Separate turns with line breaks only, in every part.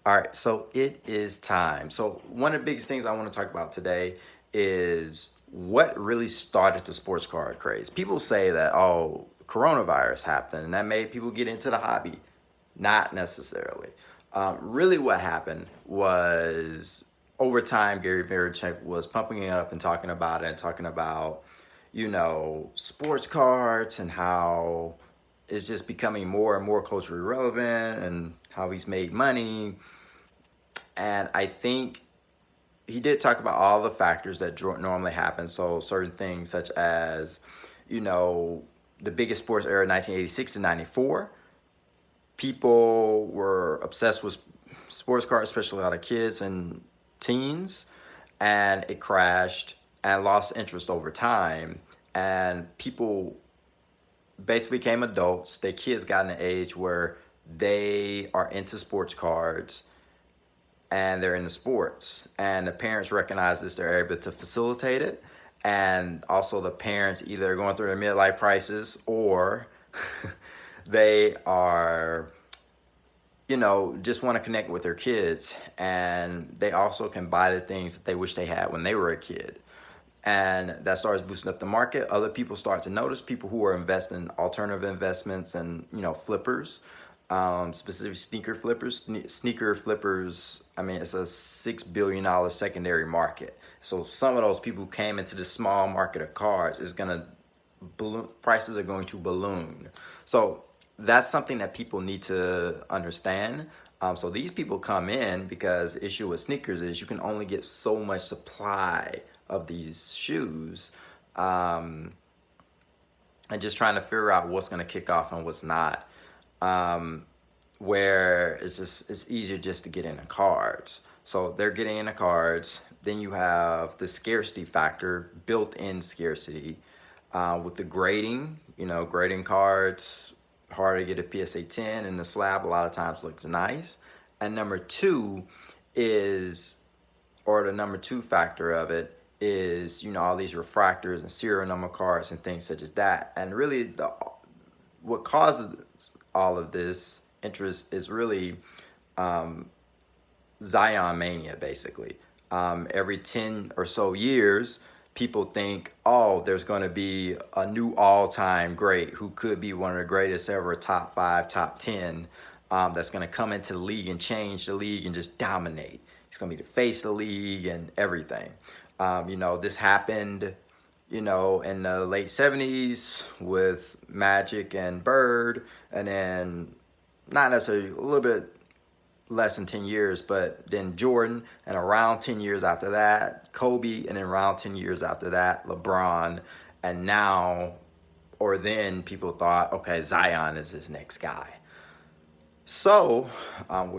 All right, so it is time. So one of the biggest things I want to talk about today is what really started the sports card craze. People say that, oh, coronavirus happened and that made people get into the hobby. Not necessarily. Really, what happened was over time, Gary Vaynerchuk was pumping it up and talking about it and talking about, sports cards and how it's just becoming more and more culturally relevant and how he's made money. And I think he did talk about all the factors that normally happen. So certain things such as, you know, the biggest sports era, 1986 to 94, people were obsessed with sports cars, especially a lot of kids and teens, and it crashed and lost interest over time. And people basically became adults. Their kids got in an age where they are into sports cards and they're into sports, and the parents recognize this, they're able to facilitate it. And also the parents either going through their midlife crisis or they are, just want to connect with their kids, and they also can buy the things that they wish they had when they were a kid. And that starts boosting up the market. Other people start to notice, people who are investing in alternative investments and flippers, specific sneaker flippers. I mean, it's a $6 billion secondary market. So some of those people who came into the small market of cars is gonna balloon, prices are going to balloon. So that's something that people need to understand. So these people come in because the issue with sneakers is you can only get so much supply of these shoes, and just trying to figure out what's going to kick off and what's not. Um, where it's easier just to get into cards. So they're getting into cards. Then you have the scarcity factor, built-in scarcity, with the grading. Grading cards, hard to get a PSA 10, and the slab a lot of times looks nice. And number two is, or the number two factor of it is, all these refractors and serial number cards and things such as that. And really, what causes all of this interest is really Zion mania, basically. Every 10 or so years, people think, oh, there's going to be a new all-time great who could be one of the greatest ever, top 5, top 10, that's going to come into the league and change the league and just dominate. He's going to be the face of the league and everything. This happened, in the late 70s with Magic and Bird, and then not necessarily a little bit less than 10 years, but then Jordan, and around 10 years after that, Kobe, and then around 10 years after that, LeBron, and now, or then people thought, okay, Zion is his next guy. So,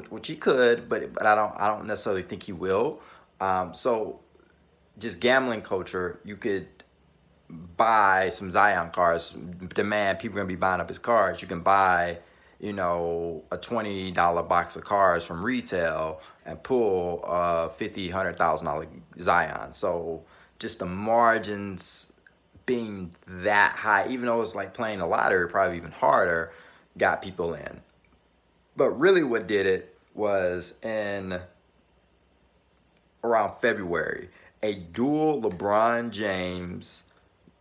which he could, but I don't necessarily think he will. So just gambling culture, you could buy some Zion cards, demand people are gonna be buying up his cards. You can buy, a $20 box of cards from retail and pull a $50,000-$100,000 Zion. So just the margins being that high, even though it's like playing the lottery, probably even harder, got people in. But really what did it was in around February, a dual LeBron James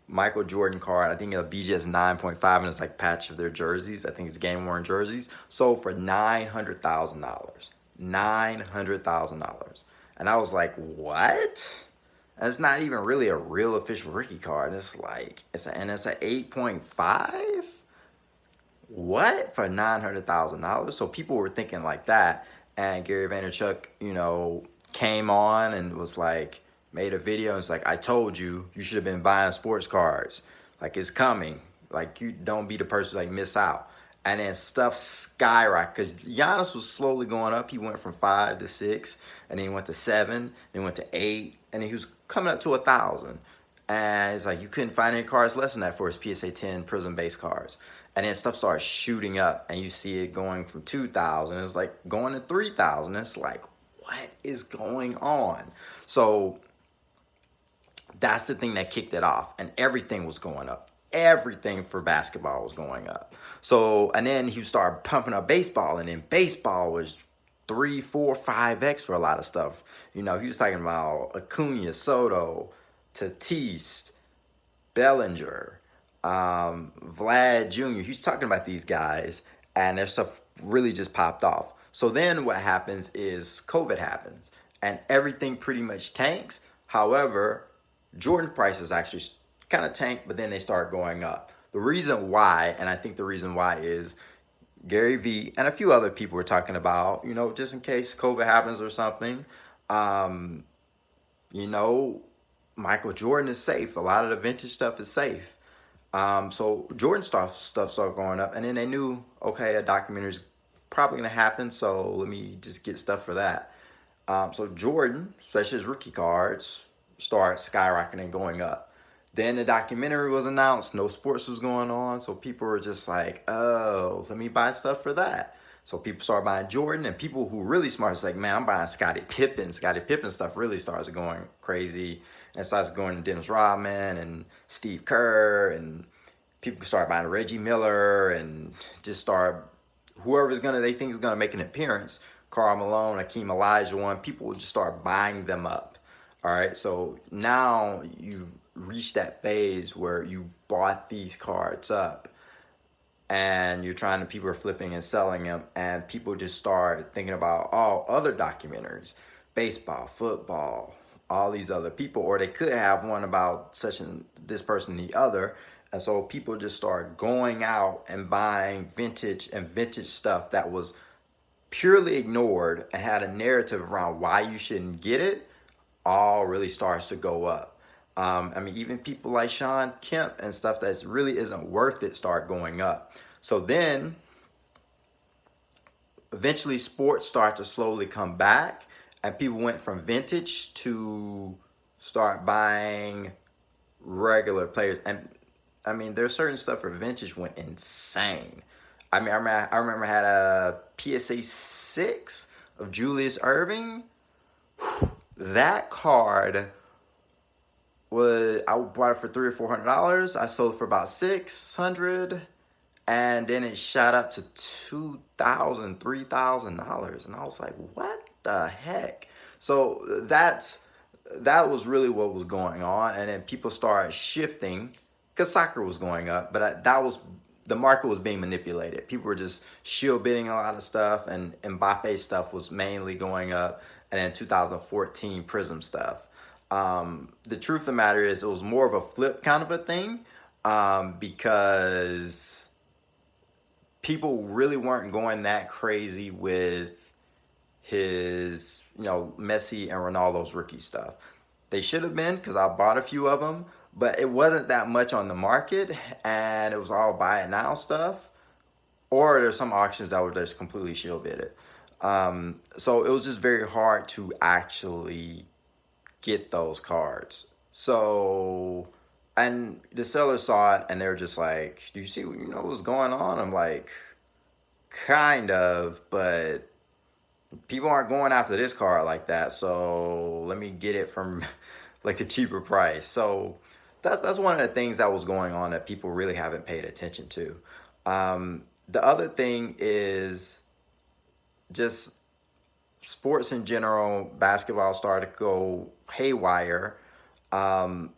Michael Jordan card. I think it'll BGS 9.5, and it's like patch of their jerseys. I think it's game worn jerseys. Sold for $900,000. $900,000. And I was like, what? And it's not even really a real official rookie card. It's like, it's an 8.5? What? For $900,000? So people were thinking like that. And Gary Vaynerchuk, came on and was like, made a video and it's like, I told you, you should have been buying sports cards. Like, it's coming. Like, you don't be the person like miss out. And then stuff skyrocketed because Giannis was slowly going up. He went from 5 to 6, and then he went to 7, then went to 8, and then he was coming up to 1,000. And it's like you couldn't find any cards less than that for his PSA 10 Prism base cards. And then stuff started shooting up, and you see it going from 2,000. It's like going to 3,000. It's like, what is going on? So that's the thing that kicked it off, and everything was going up. Everything for basketball was going up. So, and then he started pumping up baseball, and then baseball was 3, 4, 5x for a lot of stuff. You know, he was talking about Acuna, Soto, Tatis, Bellinger, Vlad Jr. He's talking about these guys, and their stuff really just popped off. So then what happens is COVID happens, and everything pretty much tanks. However, Jordan prices actually kind of tank, but then they start going up. The reason why, and I think the reason why is Gary Vee and a few other people were talking about, you know, just in case COVID happens or something, um, you know, Michael Jordan is safe. A lot of the vintage stuff is safe. So Jordan stuff started going up, and then they knew, okay, a documentary is probably gonna happen, so let me just get stuff for that. So Jordan, especially his rookie cards, start skyrocketing and going up. Then the documentary was announced, no sports was going on, so people were just like, oh, let me buy stuff for that. So people started buying Jordan, and people who really smart is like, man, I'm buying Scottie Pippen. Scottie Pippen stuff really starts going crazy, and starts going to Dennis Rodman and Steve Kerr, and people start buying Reggie Miller, and just start whoever's gonna they think is gonna make an appearance. Karl Malone, Hakeem Olajuwon, people will just start buying them up. All right, so now you've reached that phase where you bought these cards up, and you're trying to people are flipping and selling them, and people just start thinking about all other documentaries, baseball, football, all these other people, or they could have one about such and this person and the other. And so people just start going out and buying vintage stuff that was purely ignored and had a narrative around why you shouldn't get it, all really starts to go up. I mean, even people like Sean Kemp and stuff that really isn't worth it start going up. So then eventually sports start to slowly come back, and people went from vintage to start buying regular players. And I mean, there's certain stuff for vintage went insane. I remember I had a PSA 6 of Julius Erving. That card was, I bought it for $300 or $400. I sold it for about $600, and then it shot up to $2,000, $3,000, and I was like, what the heck? So that was really what was going on, and then people started shifting because soccer was going up, but that was the market was being manipulated. People were just shield bidding a lot of stuff, and Mbappe stuff was mainly going up, and then 2014 Prism stuff. The truth of the matter is, it was more of a flip kind of a thing, because people really weren't going that crazy with his, you know, Messi and Ronaldo's rookie stuff. They should have been, because I bought a few of them, but it wasn't that much on the market, and it was all buy it now stuff. Or there's some auctions that were just completely shield bidded. So it was just very hard to actually get those cards. So, and the sellers saw it, and they were just like, do you see, you know, what's going on? I'm like, kind of, but people aren't going after this card like that, so let me get it from like a cheaper price. So that's one of the things that was going on that people really haven't paid attention to. The other thing is just sports in general. Basketball started to go haywire, and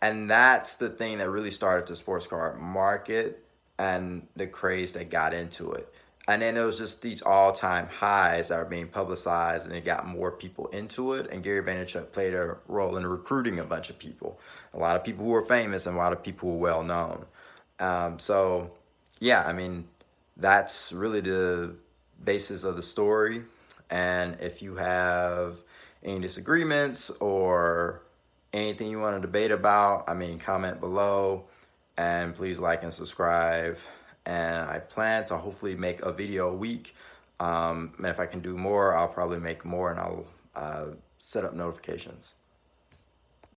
that's the thing that really started the sports card market and the craze that got into it. And then it was just these all-time highs that are being publicized, and it got more people into it. And Gary Vaynerchuk played a role in recruiting a bunch of people, a lot of people who were famous and a lot of people who were well known. So yeah, I mean, that's really the basis of the story. And if you have any disagreements or anything you want to debate about, I mean, comment below, and please like and subscribe. And I plan to hopefully make a video a week. And if I can do more, I'll probably make more, and I'll set up notifications.